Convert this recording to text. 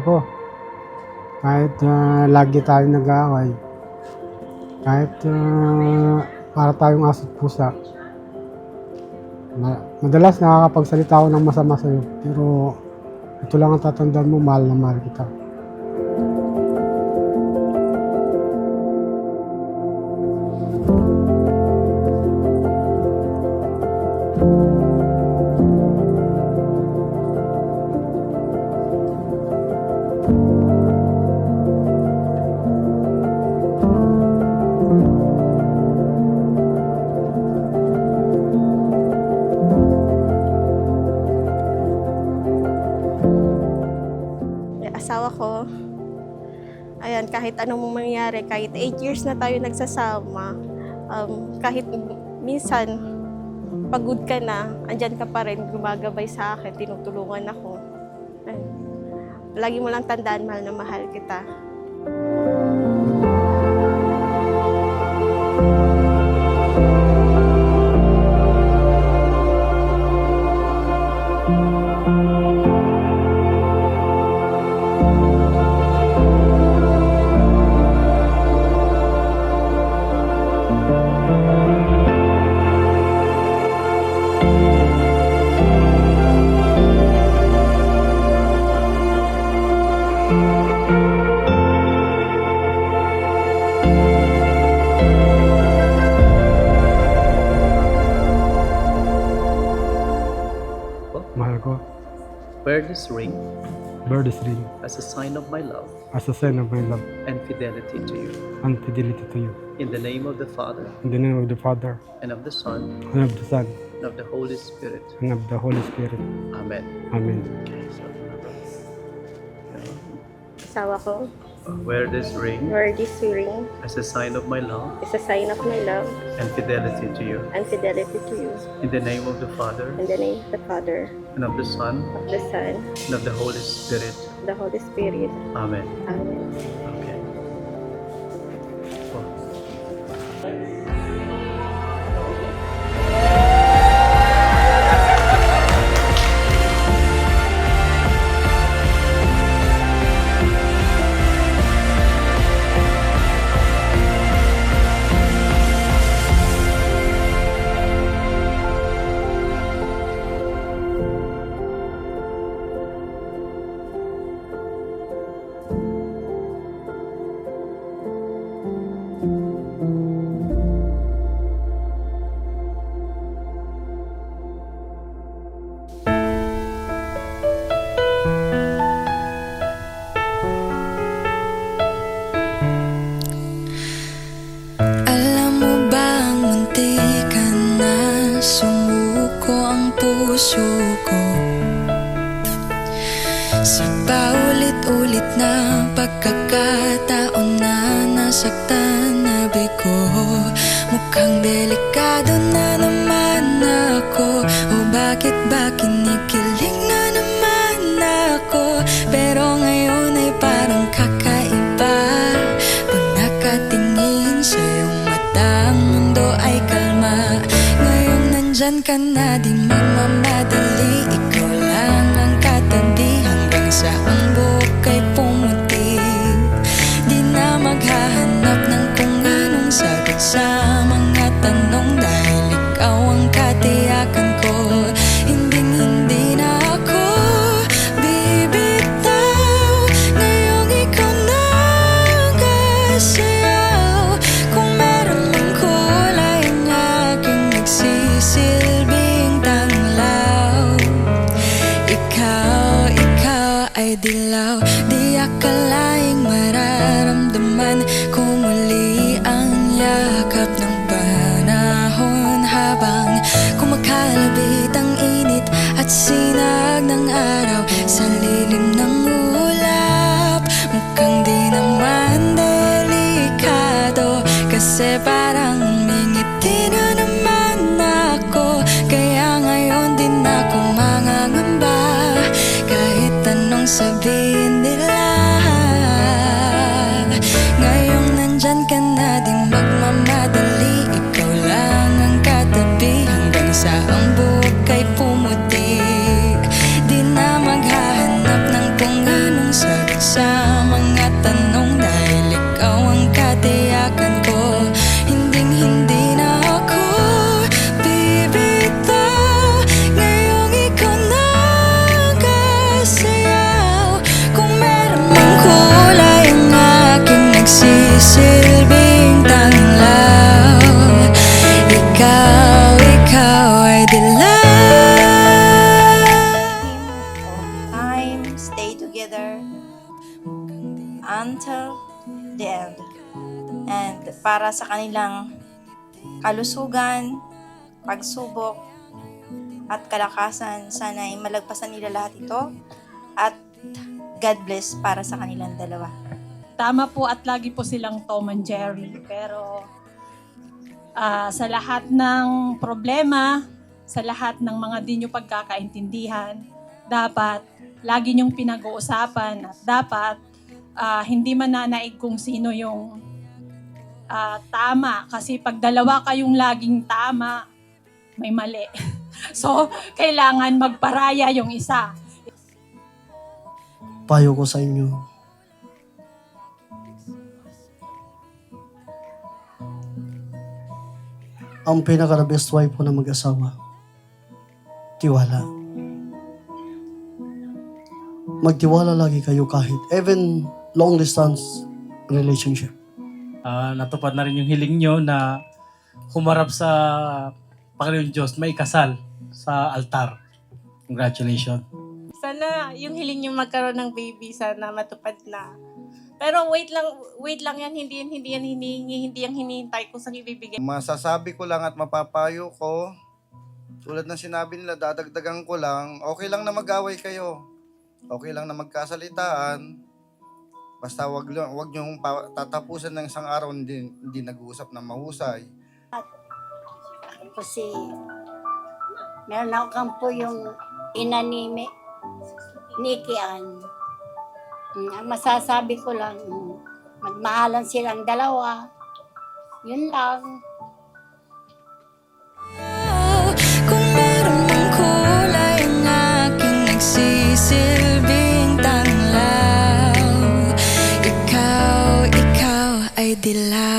ko. Kahit lagi tayong nag-aaway. Kahit para tayong aso't pusa. Madalas nakakapagsalita ako ng masama sa'yo. Pero ito lang ang tatandaan mo, mahal na mahal kita. Asawa ko, ayan, kahit anong mangyari, kahit 8 years na tayo nagsasama, kahit minsan pagod ka na, andyan ka pa rin, gumagabay sa akin, tinutulungan ako. Ayun. Lagi mo lang tandaan, mahal na mahal kita. Mahal ko. Wear this ring Bear this ring as a sign of my love as a sign of my love and fidelity to you. and fidelity to you. In the name of the Father, In the name of the Father, and of the Son, and of the Son, and of the Holy Spirit. and of the Holy Spirit. Amen. Amen. Asawa ko, Wear this ring wear this ring as a sign of my love is a sign of my love and fidelity to you. and fidelity to you. In the name of the Father, In the name of the Father, and of the Son, of the Son, and of the Holy Spirit. the Holy Spirit. Amen. Amen. Okay. Oh. Alam mo bang muntikan na sumuko ang puso ko sa paulit-ulit na pagkakataon na nasaktan na bigo. Mukhang delikado na naman ako, o bakit ba kinikilig na naman ako? Pero ngayon ay parang kakaiba. Pag nakatingin sa iyong mata, ang mundo ay kalma. Ngayon nandyan ka na, di magmamadali. Ikaw lang ang katabi hanggang sa ang buhok ay pumuti. Di na maghahanap ng kung anong sagot sa mga tanong, dahil ikaw ang katiyakan ko. Hinding-hindi na ako bibitaw. Ngayong ikaw na ang kasayaw. Kung meron mang kulay ang aking nagsisilbing tanglaw, ikaw ay dilaw. Di akalaing mararamdaman ko muli ang yakap ng panahon, habang kumakalabit ang init at sinag ng araw sa lilim ng ulap. Mukhang di naman delikado, kasi parang umingiti na naman ako. Kaya ngayon din ako mangangamba, kahit anong sabihin nila. Ngayong nandyan ka na, di magmamadali. Ikaw lang ang katabi hanggang sa ang buhok ay pumuti. Di na maghahanap ng kung anong sagot nagsisilbing tanglaw. Ikaw ay dilaw. Time, stay together until the end. And para sa kanilang kalusugan, pagsubok, at kalakasan, sana ay malagpasan nila lahat ito. At God bless para sa kanilang dalawa. Tama po at lagi po silang Tom and Jerry. Pero sa lahat ng problema, sa lahat ng mga di nyo pagkakaintindihan, dapat lagi nyong pinag-uusapan at dapat hindi mananaig kung sino yung tama. Kasi pag dalawa kayong laging tama, may mali. So, kailangan magparaya yung isa. Payo ko sa inyo, ang pinaka-best wife po na mag-asawa, tiwala. Magtiwala lagi kayo kahit even long distance relationship. Natupad na rin yung hiling nyo na humarap sa Panginoon Diyos, may kasal sa altar. Congratulations. Sana yung hiling yung magkaroon ng baby, sana matupad na. Pero wait lang yan, hindi yan hinihintay ko sa ibibigay. Masasabi ko lang at mapapayo ko, tulad ng sinabi nila, dadagdagan ko lang, okay lang na mag-away kayo. Okay lang na magkasalitaan. Basta wag niyong tatapusan ng isang araw hindi nag-uusap na mahusay. Kasi meron ako kampo yung ina ni Nikki Ann. Ang masasabi ko lang, magmahalan silang dalawa. Yun lang. Kung meron mang kulay ang aking nagsisilbing tanglaw. Ikaw ay dilaw.